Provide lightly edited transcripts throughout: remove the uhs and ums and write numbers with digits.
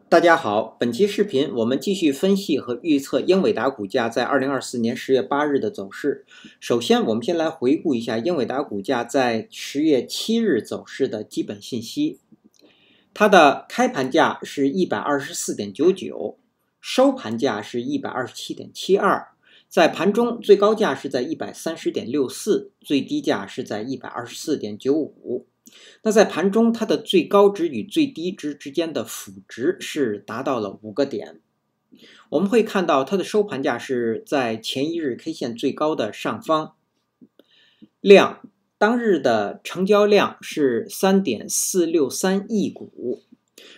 大家好，本期视频我们继续分析和预测英伟达股价在2024年10月8日的走势。首先，我们先来回顾一下英伟达股价在10月7日走势的基本信息。它的开盘价是124.99，收盘价是127.72，在盘中最高价是在130.64，最低价是在124.95。那在盘中，它的最高值与最低值之间的幅值是达到了5个点。我们会看到它的收盘价是在前一日 K 线最高的上方。量，当日的成交量是 3.463 亿股，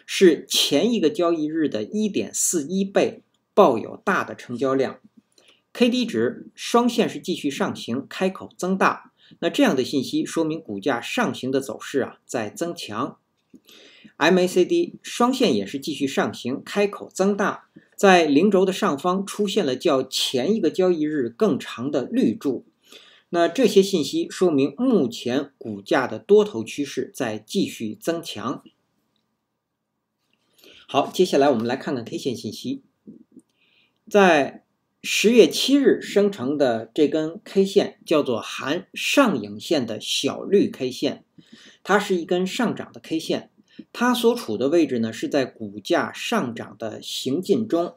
是前一个交易日的 1.41 倍，抱有大的成交量。KD 值双线是继续上行，开口增大。那这样的信息说明股价上行的走势在增强。MACD 双线也是继续上行，开口增大，在零轴的上方出现了较前一个交易日更长的绿柱。那这些信息说明目前股价的多头趋势在继续增强。好，接下来我们来看看 K 线信息。在10月7日生成的这根 K 线叫做含上影线的小绿 K 线，它是一根上涨的 K 线，它所处的位置呢是在股价上涨的行进中。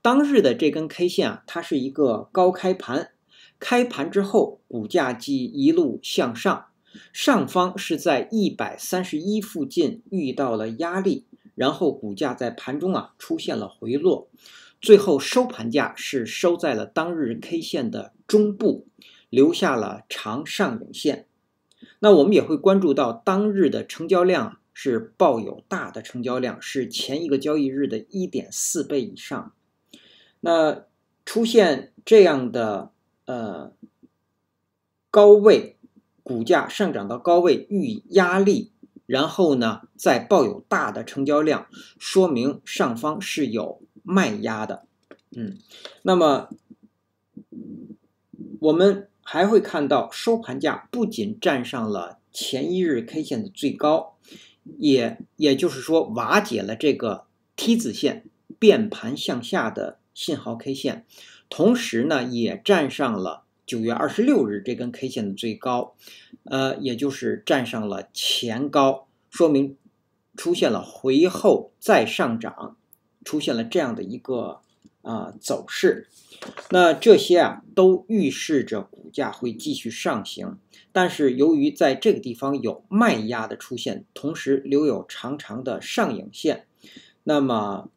当日的这根 K 线它是一个高开盘，开盘之后股价即一路向上，上方是在131附近遇到了压力，然后股价在盘中出现了回落。最后收盘价是收在了当日 K 线的中部，留下了长上影线。那我们也会关注到当日的成交量是抱有大的成交量，是前一个交易日的 1.4 倍以上。那出现这样的高位，股价上涨到高位遇压力，然后呢再抱有大的成交量，说明上方是有卖压的。那么我们还会看到收盘价不仅站上了前一日 K 线的最高，也就是说瓦解了这个 T 字线变盘向下的信号 K 线，同时呢也站上了9月26日这根 K 线的最高，也就是站上了前高，说明出现了回后再上涨，出现了这样的一个走势。那这些都预示着股价会继续上行，但是由于在这个地方有卖压的出现，同时留有长长的上影线，那么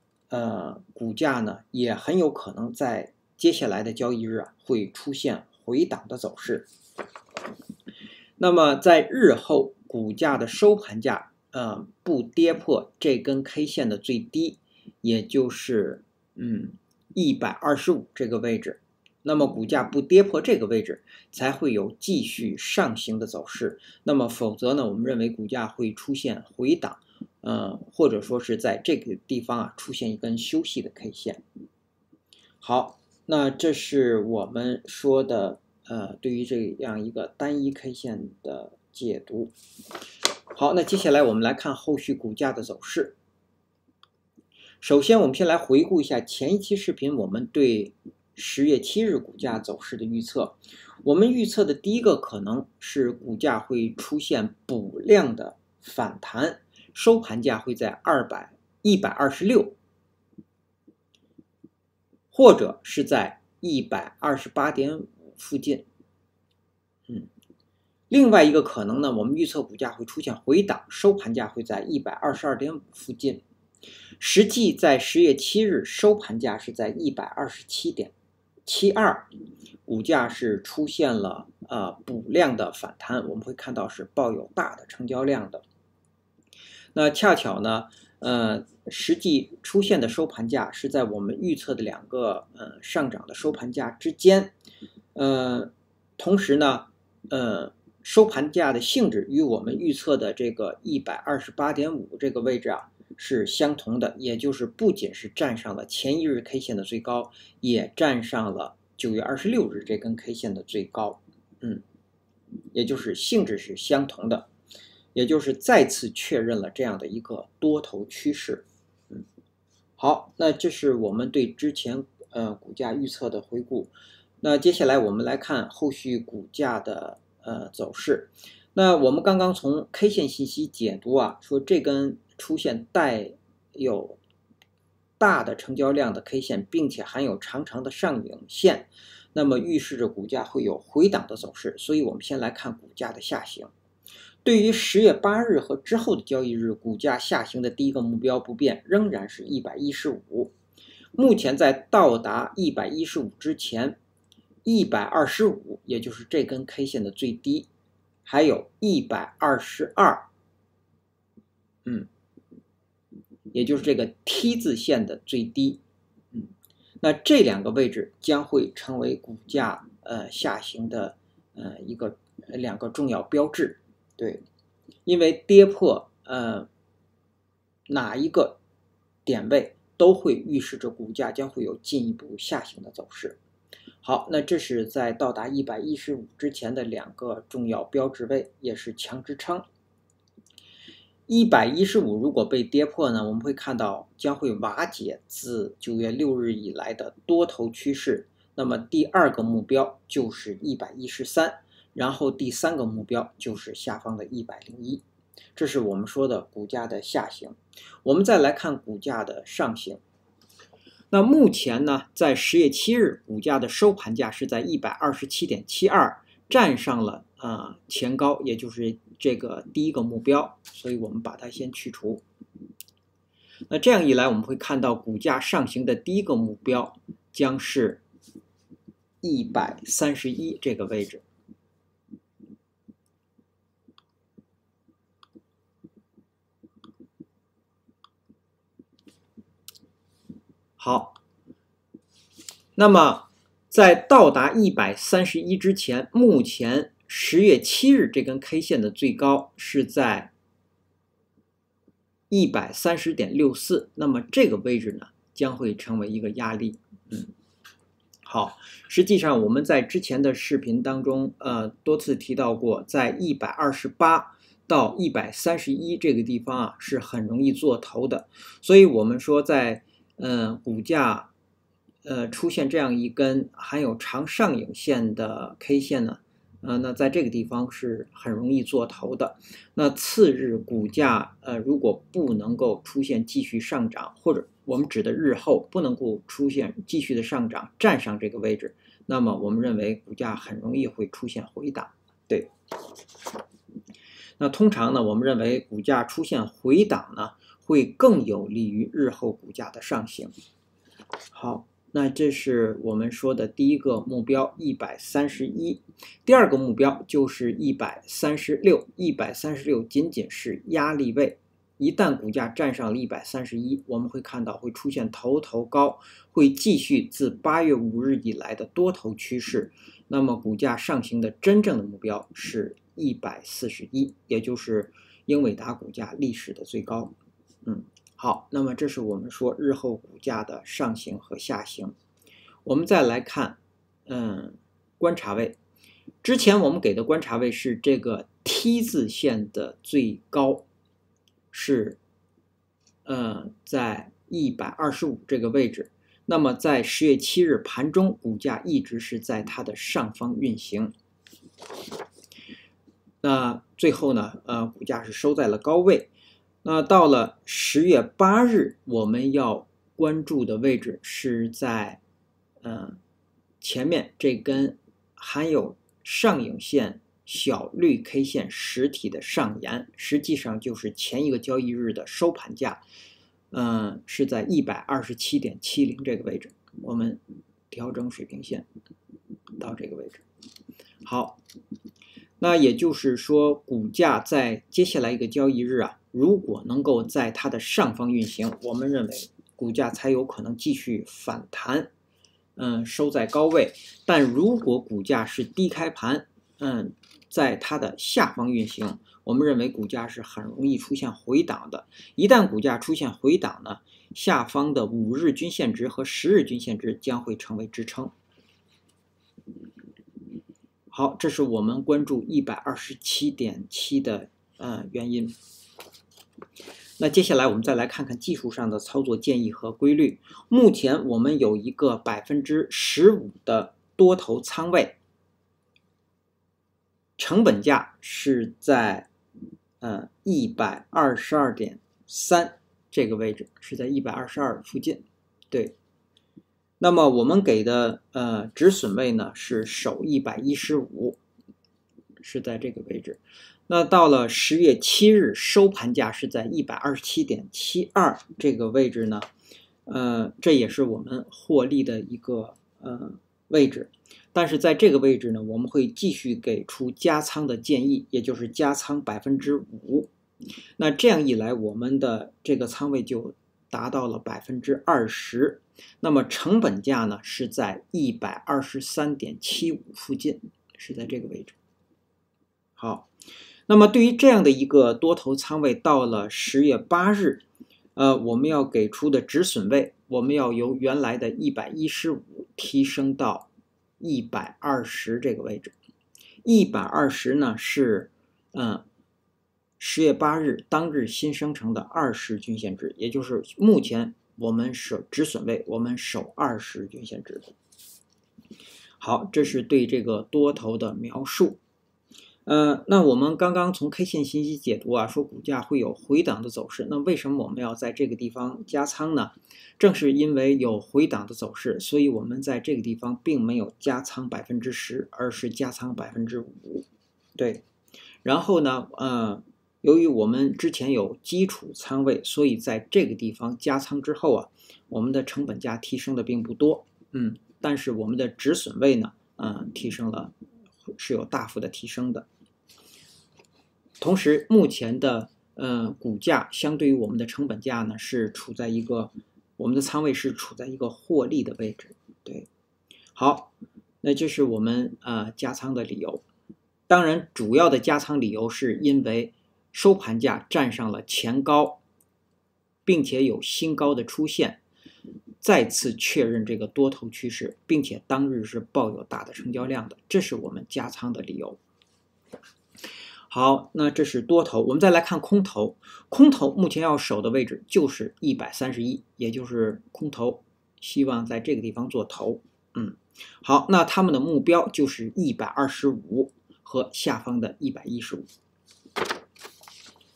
股价呢也很有可能在接下来的交易日会出现回档的走势。那么在日后股价的收盘价不跌破这根 K 线的最低，也就是125这个位置，那么股价不跌破这个位置才会有继续上行的走势。那么否则呢，我们认为股价会出现回档，或者说是在这个地方出现一根休息的 K 线。好，那这是我们说的对于这样一个单一 K 线的解读。好，那接下来我们来看后续股价的走势。首先我们先来回顾一下前一期视频我们对10月7日股价走势的预测。我们预测的第一个可能是股价会出现补量的反弹，收盘价会在126，或者是在128.5附近。另外一个可能呢，我们预测股价会出现回档，收盘价会在122.5附近。实际在10月7日收盘价是在127.72，股价是出现了补量的反弹，我们会看到是抱有大的成交量的。那恰巧呢实际出现的收盘价是在我们预测的两个上涨的收盘价之间，同时呢收盘价的性质与我们预测的这个128.5这个位置是相同的，也就是不仅是站上了前一日 K 线的最高，也站上了9月26日这根 K 线的最高，也就是性质是相同的，也就是再次确认了这样的一个多头趋势。好，那这是我们对之前股价预测的回顾。那接下来我们来看后续股价的走势。那我们刚刚从 K 线信息解读啊，说这根出现带有大的成交量的 K 线，并且含有长长的上影线，那么预示着股价会有回档的走势。所以我们先来看股价的下行。对于10月8日和之后的交易日，股价下行的第一个目标不变，仍然是115。目前在到达115之前，125，也就是这根 K 线的最低，还有122，也就是这个 T 字线的最低，那这两个位置将会成为股价下行的两个重要标志。对，因为跌破哪一个点位都会预示着股价将会有进一步下行的走势。好，那这是在到达115之前的两个重要标志位，也是强支撑。115如果被跌破呢，我们会看到将会瓦解自9月6日以来的多头趋势。那么第二个目标就是113。然后第三个目标就是下方的101，这是我们说的股价的下行。我们再来看股价的上行。那目前呢，在10月7日，股价的收盘价是在127.72，站上了前高，也就是这个第一个目标，所以我们把它先去除。那这样一来，我们会看到股价上行的第一个目标将是131这个位置。好，那么在到达131之前，目前10月7日这根 K 线的最高是在130.64，那么这个位置呢将会成为一个压力。好，实际上我们在之前的视频当中多次提到过，在128到131这个地方啊是很容易做头的，所以我们说在股价出现这样一根含有长上影线的 K 线呢，那在这个地方是很容易做头的。那次日股价如果不能够出现继续上涨，或者我们指的日后不能够出现继续的上涨，站上这个位置，那么我们认为股价很容易会出现回档。对，那通常呢，我们认为股价出现回档呢，会更有利于日后股价的上行。好，那这是我们说的第一个目标131，第二个目标就是136，136仅仅是压力位。一旦股价站上了131，我们会看到会出现头高，会继续自8月5日以来的多头趋势。那么股价上行的真正的目标是141，也就是英伟达股价历史的最高。好，那么这是我们说日后股价的上行和下行。我们再来看，观察位。之前我们给的观察位是这个 T 字线的最高是，在125这个位置。那么在10月7日盘中，股价一直是在它的上方运行。那最后呢，股价是收在了高位。那到了10月8日，我们要关注的位置是在前面这根含有上影线小绿 K 线实体的上沿，实际上就是前一个交易日的收盘价，是在127.70这个位置。我们调整水平线到这个位置。好，那也就是说，股价在接下来一个交易日啊，如果能够在它的上方运行，我们认为股价才有可能继续反弹，收在高位。但如果股价是低开盘，在它的下方运行，我们认为股价是很容易出现回档的。一旦股价出现回档呢，下方的5日均线值和10日均线值将会成为支撑。好，这是我们关注127.7的原因。那接下来我们再来看看技术上的操作建议和规律。目前我们有一个15%的多头仓位，成本价是在122.3这个位置，是在122附近。对，那么我们给的止损位呢是守115，是在这个位置。那到了10月7日收盘价是在127.72这个位置呢，这也是我们获利的一个位置。但是在这个位置呢，我们会继续给出加仓的建议，也就是加仓5%。那这样一来，我们的这个仓位就达到了20%。那么成本价呢是在123.75附近，是在这个位置。好，那么对于这样的一个多头仓位，到了10月8日，我们要给出的止损位，我们要由原来的115提升到120这个位置。120呢是10月8日当日新生成的20均线值，也就是目前我们守止损位，我们守20均线值。好，这是对这个多头的描述。那我们刚刚从 K 线信息解读说股价会有回档的走势，那为什么我们要在这个地方加仓呢？正是因为有回档的走势，所以我们在这个地方并没有加仓10%，而是加仓5%。对，然后呢，由于我们之前有基础仓位，所以在这个地方加仓之后我们的成本价提升的并不多，但是我们的止损位呢，提升了，是有大幅的提升的。同时，目前的股价相对于我们的成本价呢，是处在一个我们的仓位是处在一个获利的位置。对，好，那这是我们加仓的理由。当然，主要的加仓理由是因为收盘价站上了前高，并且有新高的出现，再次确认这个多头趋势，并且当日是抱有大的成交量的，这是我们加仓的理由。好，那这是多头，我们再来看空头。空头目前要守的位置就是131，也就是空头希望在这个地方做头。好，那他们的目标就是125和下方的115。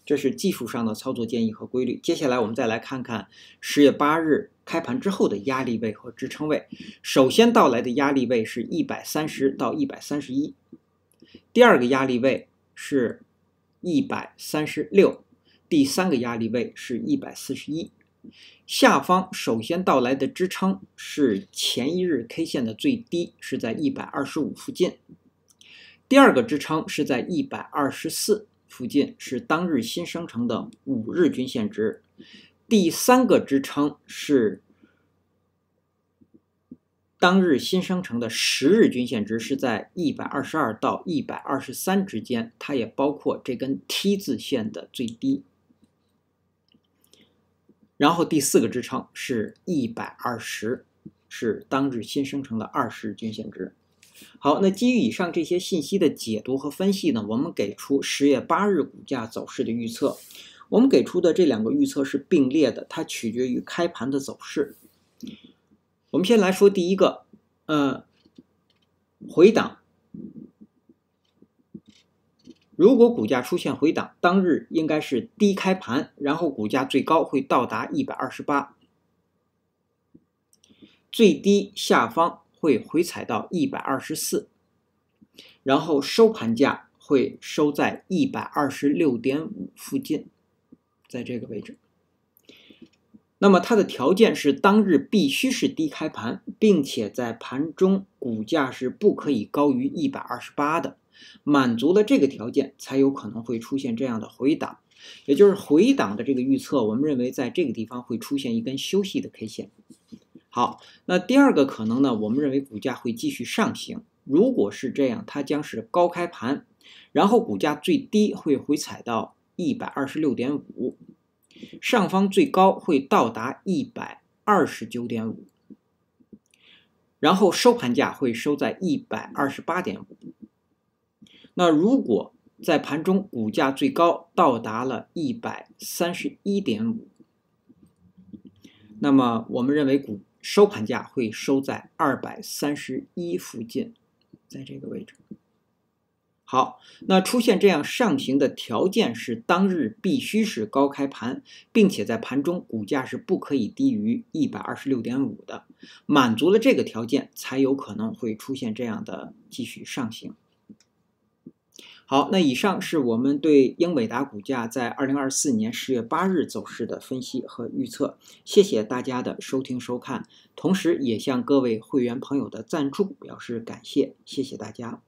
这是技术上的操作建议和规律。接下来我们再来看看10月8日开盘之后的压力位和支撑位。首先到来的压力位是130到131，第二个压力位是136，第三个压力位是141。下方首先到来的支撑是前一日 K 线的最低，是在125附近。第二个支撑是在124附近，是当日新生成的5日均线值。第三个支撑是当日新生成的10日均线值，是在122到123之间，它也包括这根 T 字线的最低。然后第四个支撑是120，是当日新生成的20日均线值。好，那基于以上这些信息的解读和分析呢，我们给出10月8日股价走势的预测。我们给出的这两个预测是并列的，它取决于开盘的走势。我们先来说第一个，回档。如果股价出现回档，当日应该是低开盘，然后股价最高会到达128，最低下方会回踩到124，然后收盘价会收在126.5附近，在这个位置。那么它的条件是当日必须是低开盘，并且在盘中股价是不可以高于128的，满足了这个条件才有可能会出现这样的回档。也就是回档的这个预测，我们认为在这个地方会出现一根休息的 K 线。好，那第二个可能呢，我们认为股价会继续上行。如果是这样，它将是高开盘，然后股价最低会回踩到126.5，上方最高会到达129.5，然后收盘价会收在128.5。那如果在盘中股价最高到达了131.5，那么我们认为收盘价会收在231附近，在这个位置。好，那出现这样上行的条件是当日必须是高开盘，并且在盘中股价是不可以低于126.5的，满足了这个条件才有可能会出现这样的继续上行。好，那以上是我们对英伟达股价在2024年10月8日走势的分析和预测，谢谢大家的收听收看，同时也向各位会员朋友的赞助表示感谢，谢谢大家。